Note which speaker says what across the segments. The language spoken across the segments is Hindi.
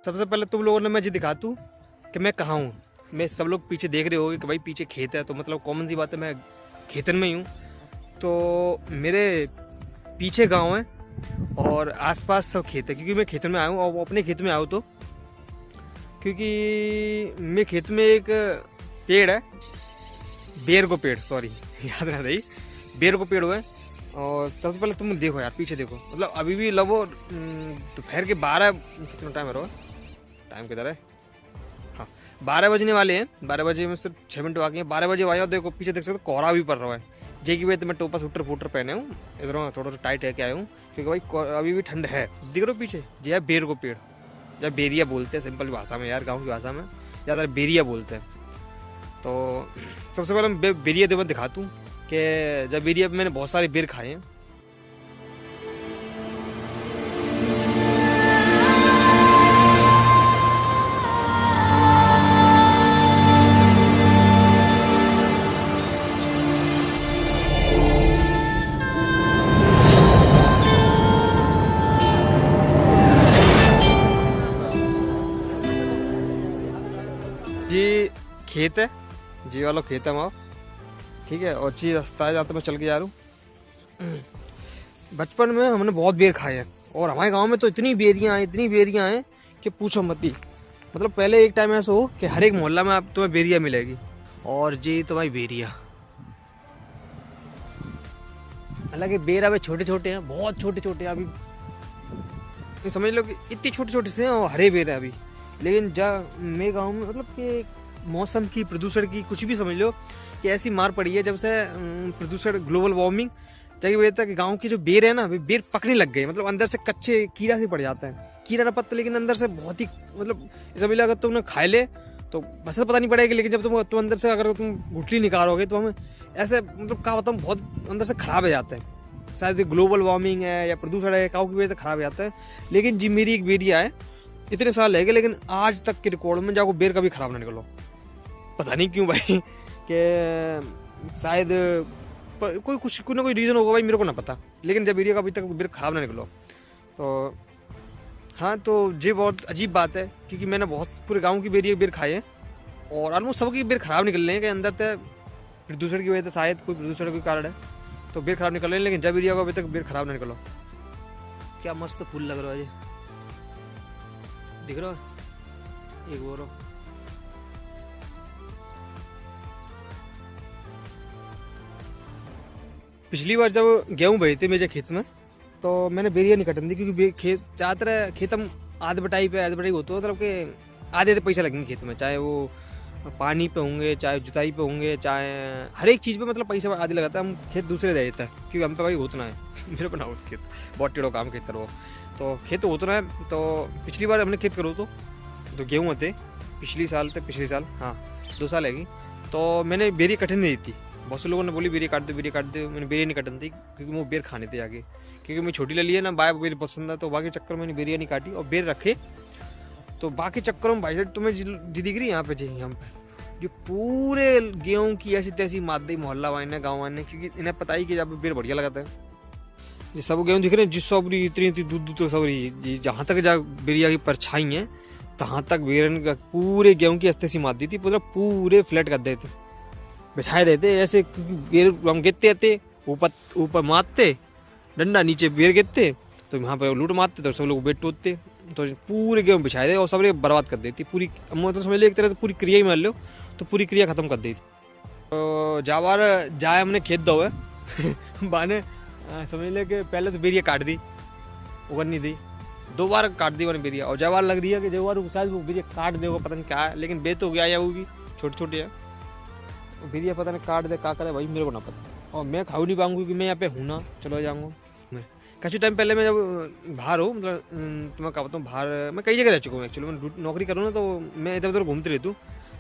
Speaker 1: सबसे पहले तुम लोगों ने मैं जी दिखा दूँ कि मैं कहाँ हूँ। मैं सब लोग पीछे देख रहे होगे कि भाई पीछे खेत है, तो मतलब कॉमन सी बात है, मैं खेतन में ही हूँ। तो मेरे पीछे गांव है और आसपास सब खेत है, क्योंकि मैं खेतन में आया हूँ और अपने खेत में आया हूँ। तो क्योंकि मेरे खेत में एक पेड़ है, बेर को पेड़, सॉरी याद नहीं रही, बेर को पेड़ हुआ है। और सबसे पहले तुम देखो यार, पीछे देखो, मतलब अभी भी लगो दोपहर के 12, कितना टाइम है रो, टाइम किधर है, हाँ 12 बजने वाले हैं। 12 बजे में सिर्फ 6 मिनट बाकी हैं। 12 बजे आया, देखो पीछे देख सकते हो कोहरा भी पड़ रहा है। जे की वजह तो मैं टोपा सूटर फूटर पहने हूँ, इधर थोड़ा सा टाइट है के आया हूँ, क्योंकि भाई अभी भी ठंड है। दिख रहा हो पीछे, जी है बेर को पेड़, या बेरिया बोलते हैं सिंपल भाषा में, यार गाँव की भाषा में ज़्यादातर बेरिया बोलते हैं। तो सबसे पहले मैं बेरिया देवर दिखाता हूँ कि जब बेरिया मैंने बहुत सारे बेर खाए हैं। जी खेत है, जी वाला खेत है वहाँ, ठीक है। और अच्छी रास्ता है जहाँ तक मैं चल के जा रहा हूँ। बचपन में हमने बहुत बेर खाए हैं और हमारे गांव में तो इतनी बेरियां हैं कि पूछो मत ही। मतलब पहले एक टाइम ऐसा हो कि हर एक मोहल्ला में अब तुम्हें बेरिया मिलेगी। और जी तुम्हारी बेरिया, हालांकि बेर अभी छोटे छोटे हैं, बहुत छोटे छोटे हैं अभी, समझ लो कि इतनी छोटे छोटे से हैं और हरे बेर हैं अभी। लेकिन जब मेरे गाँव में मतलब कि मौसम की, प्रदूषण की, कुछ भी समझ लो कि ऐसी मार पड़ी है जब से प्रदूषण, ग्लोबल वार्मिंग, जगह वजह तक गाँव की जो बेर है ना, बेर पकने लग गए। मतलब अंदर से कच्चे कीड़ा से पड़ जाता है, कीड़ा ना पत्ता, लेकिन अंदर से बहुत ही, मतलब समझ लो अगर तुमने खा ले तो बस तो पता नहीं पड़ेगा, लेकिन जब तुम अंदर से अगर तुम गुठली निकालोगे तो हमें ऐसे, मतलब क्या बताऊँ, बहुत अंदर से खराब हो जाता है। शायद ग्लोबल वार्मिंग है या प्रदूषण है, काऊ की वजह से खराब हो जाता है। लेकिन जी मेरी एक बेरिया है, इतने साल है लेकिन आज तक के रिकॉर्ड में जाको बेर कभी खराब ना निकलो। पता नहीं क्यों भाई, कि शायद कोई ना कोई रीज़न होगा भाई, मेरे को ना पता। लेकिन जब बेरिया का अभी तक बेर खराब ना निकलो। तो हाँ, तो ये बहुत अजीब बात है, क्योंकि मैंने बहुत पूरे गांव की बेर खाए हैं और ऑलमोस्ट सबकी बेर खराब निकल रहे हैं, कि अंदर से प्रदूषण की वजह से, शायद कोई प्रदूषण का कारण है तो बेर खराब निकल रहे हैं। लेकिन जब बेरिया को अभी तक बेर खराब ना निकलो। क्या मस्त फूल लग रहा है, ये दिख रहा है, एक और पिछली बार जब गेहूँ बोए थे मेरे खेत में, तो मैंने बेरिया नहीं कटन दी, क्योंकि खेत ज़्यादातर खेत हम आध बटाई पे होते हो, मतलब कि आधे आधे पैसा लगेंगे खेत में, चाहे वो पानी पे होंगे, चाहे जुताई पे होंगे, चाहे हर एक चीज़ पे, मतलब पैसा आधे लगाता है। हम खेत दूसरे दे देता है, क्योंकि हम पे भाई उतना है मेरे बना होता खेत, बहुत टेढ़ो काम खेत करो तो खेत तो उतना है। तो पिछली बार हमने खेत करो तो गेहूँ थे, पिछले साल, हाँ 2 साल है। तो मैंने बेरिया कटन नहीं दी थी। बहुत से लोगों ने बोली बेरिया काट दे, मैंने बेरिया नहीं कटन दी, क्योंकि वो बेर खाने थे आगे, क्योंकि मैं छोटी ले ली है ना, बाय बेर पसंद है, तो बाकी चक्कर में मैंने बेरिया नहीं काटी और बेर रखे। तो बाकी चक्करों में भाई साहब तुम्हें जी दिख रही यहाँ पे, यहाँ पे जो पूरे गेहूँ की ऐसी तैसी मादे मोहल्ला वाले ने, गाँव वाले ने, क्योंकि इन्हें पता ही कि जब बेर बढ़िया लगाता है। ये सब गेहूँ दिख रहे हैं, जिस सबरी इतनी दूध तो सबरी, जहाँ तक जा बेरिया की परछाई है तहाँ तक बेरन का पूरे गेहूँ की अस्ते सी मार दी थी, पूरे फ्लैट कर देते, बिछाए देते ऐसे। बेर हम गिरते आते, ऊपर मारते डंडा, नीचे बेर गिरते, तो यहाँ पे लूट मारते, तो सब लोग बेट टूटते, तो पूरे गेहूँ बिछाए दे और सब बर्बाद कर देती पूरी। मतलब समझ लो एक तरह से पूरी क्रिया ही मान लो, तो पूरी क्रिया खत्म कर दी। तो जावार जाए हमने खेत दो है बाने, समझ ले कि पहले तो बेरिया काट दी, उगन नहीं दी, 2 बार काट दी मैंने बेरिया। और जवार लग रही है कि जवार शायद वो बेरिया काट दे, पता नहीं क्या है, लेकिन बे तो गया या वो भी छोटे छोटे है, बेरिया पता नहीं काट दे क्या करे भाई, मेरे को ना पता। और मैं खाऊ नहीं पाऊंगी क्योंकि मैं यहाँ पे हूँ ना, चलो जाऊँगा मैं। काफ़ी टाइम पहले मैं जब बाहर हूँ, मतलब तो मैं क्या बताऊँ, बाहर मैं कई जगह रह चुका हूँ एक्चुअली। मैं नौकरी करूँ ना, तो मैं इधर उधर घूमती रहती हूँ।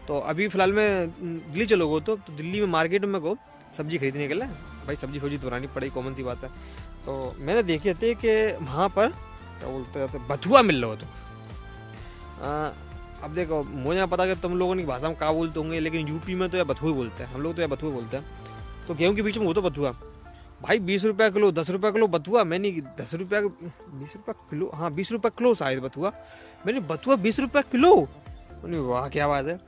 Speaker 1: तो अभी फ़िलहाल मैं दिल्ली चलोगे तो दिल्ली में मार्केट में को सब्जी खरीदने के लिए, भाई सब्जी खोजी तो बनानी पड़ेगी, कॉमन सी बात है। तो मैंने देखे थे कि वहाँ पर क्या बोलते हैं, बथुआ मिल रहा हो। तो अब देखो, मुझे पता कि तुम लोगों की भाषा में क्या बोलते होंगे, लेकिन यूपी में तो या बथुआ बोलते हैं, हम लोग तो या बथुआ बोलते हैं। तो गेहूँ के बीच में हो तो बथुआ, भाई 20 रुपया किलो, 10 रुपया किलो बथुआ। मैंने 10 रुपया 20 रुपया किलो, हाँ 20 रुपया किलो शायद बथुआ। मैंने बथुआ 20 रुपया किलो, मैंने वाह क्या बात है।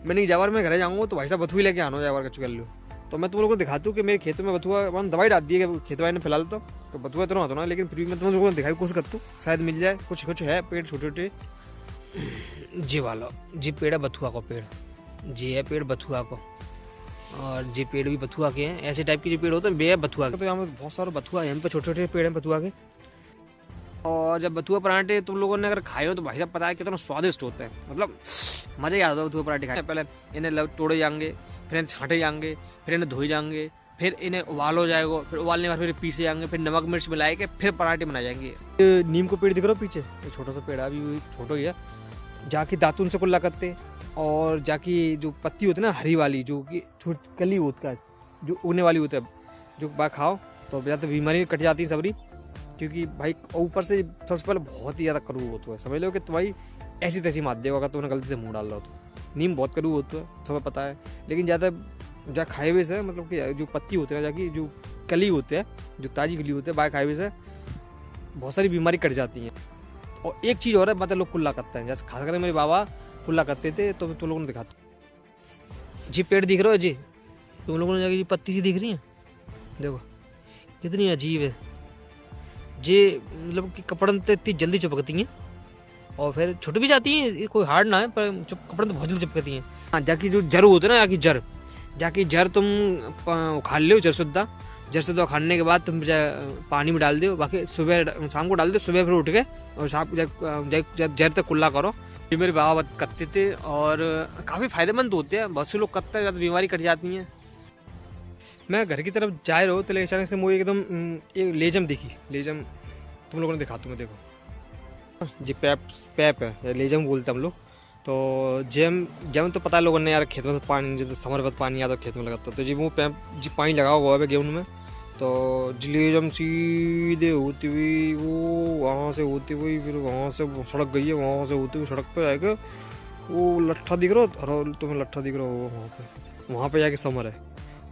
Speaker 1: मैंने जावर में घर जाऊँगा तो भाई साहब बथुआ लेके आना जावर का कर लो। तो मैं तुम लोगों को दिखाता हूँ कि मेरे खेतों में बथुआ दवाई डाल दी है खेत वाले ने फिलहाल तो बथुआ तो ना होता ना, लेकिन फिर भी मैं तुम लोगों को दिखाई कोशिश करता हूँ, शायद मिल जाए। कुछ कुछ है पेड़ छोटे छोटे। जी वाला जी पेड़ है बथुआ को, पेड़ जी है पेड़ बथुआ को, और जी पेड़ भी बथुआ के हैं। ऐसे टाइप के जो पेड़ होते हैं वे है बथुआ के। तो यहाँ पे बहुत सारे बथुआ है, यहाँ पे छोटे छोटे पेड़ हैं बथुआ के। और जब बथुआ पराठे तुम लोगों ने अगर खाए हो तो भाई साहब पता है कितना स्वादिष्ट होते हैं, मतलब मजा ही आता है बथुआ पराठे खाए। पहले इन्हें तोड़े जाएंगे, फिर इन्हें छांटे जाएंगे, फिर इन्हें धोए जाएंगे, फिर इन्हें उबाल हो जाएगा, फिर उबालने के बाद फिर पीसे जाएंगे, फिर नमक मिर्च मिलाए के फिर पराठे बनाए जाएंगे। नीम को पेड़ दिख रहा हो पीछे, ये छोटा सा पेड़ अभी छोटा ही है। जाके दातुन से कुल्ला करते, और जाके जो पत्ती होती है ना हरी वाली, जो कि कली होती है, जो उगने वाली होती है, जो बार खाओ तो या तो बीमारी कट जाती है सबरी। क्योंकि भाई ऊपर से सबसे पहले बहुत ही ज़्यादा कड़ू होता है, समझ लो कि तो भाई ऐसी तैसी मात देगा अगर तुमने गलती से मुँह डाल रहा हो तो। नीम बहुत कड़ू होता है, सब पता है, लेकिन ज़्यादा जा खाए हुए से मतलब कि जो पत्ती होती है, जाकि जो कली होते हैं, जो ताज़ी कली होती है, बाहर खाए हुए से बहुत सारी बीमारी कट जाती हैं। और एक चीज़ और है, मतलब लोग कुल्ला करते हैं, जैसे खास करके मेरे बाबा कुल्ला करते थे, तो तुम लोगों ने दिखाता जी पेड़ दिख रहा है जी, तुम लोगों ने जाके पत्ती सी दिख रही है, देखो कितनी अजीब है जी, मतलब कि कपड़न तो इतनी जल्दी चिपकती हैं और फिर छुट भी जाती हैं, कोई हार्ड ना है, पर कपड़न तो बहुत जल्दी चिपकती हैं। हाँ जाकि जो जड़ होते हैं ना, जाकि जड़ तुम उखाड़ लो, जड़ शुद्धा उखाड़ने के बाद तुम पानी में डाल दो, बाकी सुबह शाम को डाल दो, सुबह फिर उठ के और शाम जड़ तक कुल्ला करो। ये मेरे बाबा करते थे और काफ़ी फायदेमंद होते हैं, बहुत से लोग करते हैं, ज़्यादा बीमारी कट जाती हैं। मैं घर की तरफ जा रहा हूँ तो अचानक से मुझे एकदम एक लेजम दिखी, लेजम तुम लोगों ने दिखा तुम्हें, देखो जी पैप है या लेजम बोलते हम लोग। तो जम तो पता है लोगों ने यार खेत में से पानी, जब समर में पानी आता खेत में लगाता, तो जी वो पैप जी पानी लगा हुआ है गेहूं में, तो जी लेजम सीधे होती हुई वो वहाँ से होती हुई फिर वहाँ से सड़क गई है, वहाँ से होती हुई सड़क पे आएगा वो लट्ठा दिख रहा हो, तुम्हें लट्ठा दिख रहा हो वहाँ पे जाके समर है,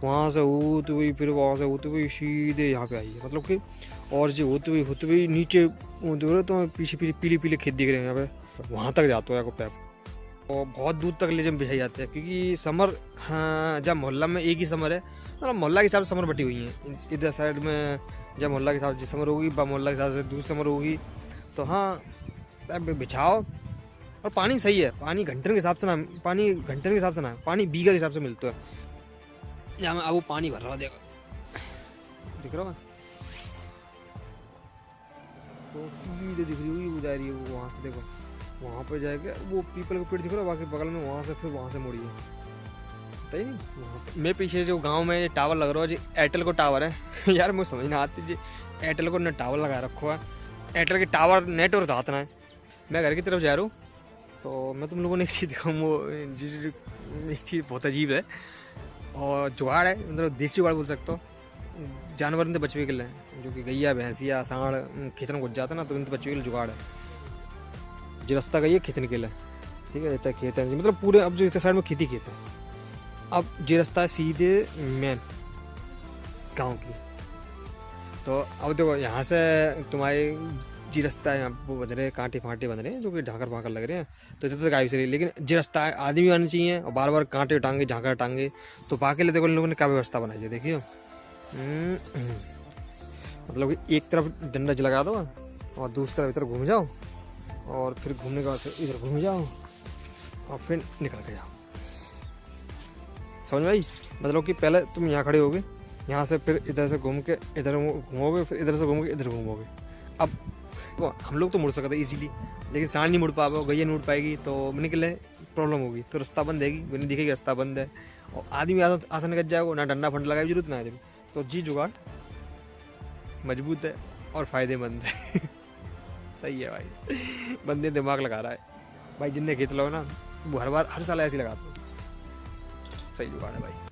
Speaker 1: वहाँ से होती हुई फिर वहाँ से होती हुई सीधे यहाँ पे आई है, मतलब कि और जो होती हुई नीचे देख रहे तो पीछे पीले पीले खेत दिख रहे हैं यहाँ पे, वहाँ तक जाता है पैप। और बहुत दूर तक लेजम बिछाई जाते हैं, क्योंकि समर हाँ जब मोहल्ला में एक ही समर है, मतलब मोहल्ला के हिसाब से समर बटी हुई है, इधर साइड में जब मोहल्ला के हिसाब से समर होगी, मोहल्ला के हिसाब से दूसरी समर होगी, तो हाँ बिछाओ। और पानी सही है, पानी घंटे के हिसाब से ना, पानी घंटे के हिसाब से ना, पानी बीघा के हिसाब से मिलता है। यहाँ में अब वो पानी भर रहा है, देखो दिख रहा है, तो सीधे दिख रही हुई जा रही है वो, वहाँ से देखो वहाँ पे जाएगा वो पीपल का पेड़ दिख रहा है, बाकी बगल में वहाँ से फिर वहाँ से मुड़ी है, पता ही नहीं। मैं पीछे जो गांव में टावर लग रहा है जी, एयरटेल को टावर है यार मुझे समझ ना आती जी, एयरटेल को ने टावर लगा रखो है, एयरटेल के टावर नेटवर्क हाथ ना है। मैं घर की तरफ जा रहा हूँ, तो मैं तुम लोगों ने एक चीज़ दिखाऊँ, वो एक चीज़ बहुत अजीब है और जुगाड़ है, मतलब देसी जुगाड़ बोल सकता हूँ, जानवर से बचने के लिए, जो कि गैया भैंसिया सांड खेतन में घुस जाता ना, तो इनसे बचने के लिए जुगाड़ है। जो रास्ता गई है खेतन के लिए, ठीक है, इतना खेत है मतलब पूरे, अब जो इस साइड में खेती खेत है, अब ये रास्ता है सीधे मेन गांव की। तो अब देखो यहाँ से तुम्हारे जी रास्ता है, यहाँ वो बन रहे कांटे फांटे बन रहे हैं, जो कि झाकर फाकर लग रहे हैं, तो इधर तक आई से, लेकिन जी रास्ता है आदमी आने चाहिए, और बार बार कांटे टांगे झाकर टांगे, तो बाकी लिए देखो इन लोगों ने क्या व्यवस्था बनाई है, देखिए मतलब कि एक तरफ डंडा लगा दो और दूसरी तरफ इधर घूम जाओ, और फिर घूमने के बाद इधर घूम जाओ और फिर निकल के जाओ, समझ में आई। मतलब कि पहले तुम यहाँ खड़े होगे, यहाँ से फिर इधर से घूम के इधर घूमोगे, फिर इधर से घूम के इधर घूमोगे। अब हम लोग तो मुड़ सकते हैं इजीली, लेकिन सांड नहीं मुड़ पाएगा, गैया नहीं मुड़ पाएगी, तो निकले प्रॉब्लम होगी, तो रास्ता बंद रहेगी, मैंने दिखेगी रास्ता बंद है, और आदमी आसान कट जाएगा, ना डंडा फंड लगाए जरूरत ना जरूरत। तो जी जुगाड़ मजबूत है और फायदेमंद है सही है भाई, बंदे दिमाग लगा रहा है भाई, जिनने खेत लो ना वो हर साल ऐसे लगाते, सही जुगाड़ है भाई।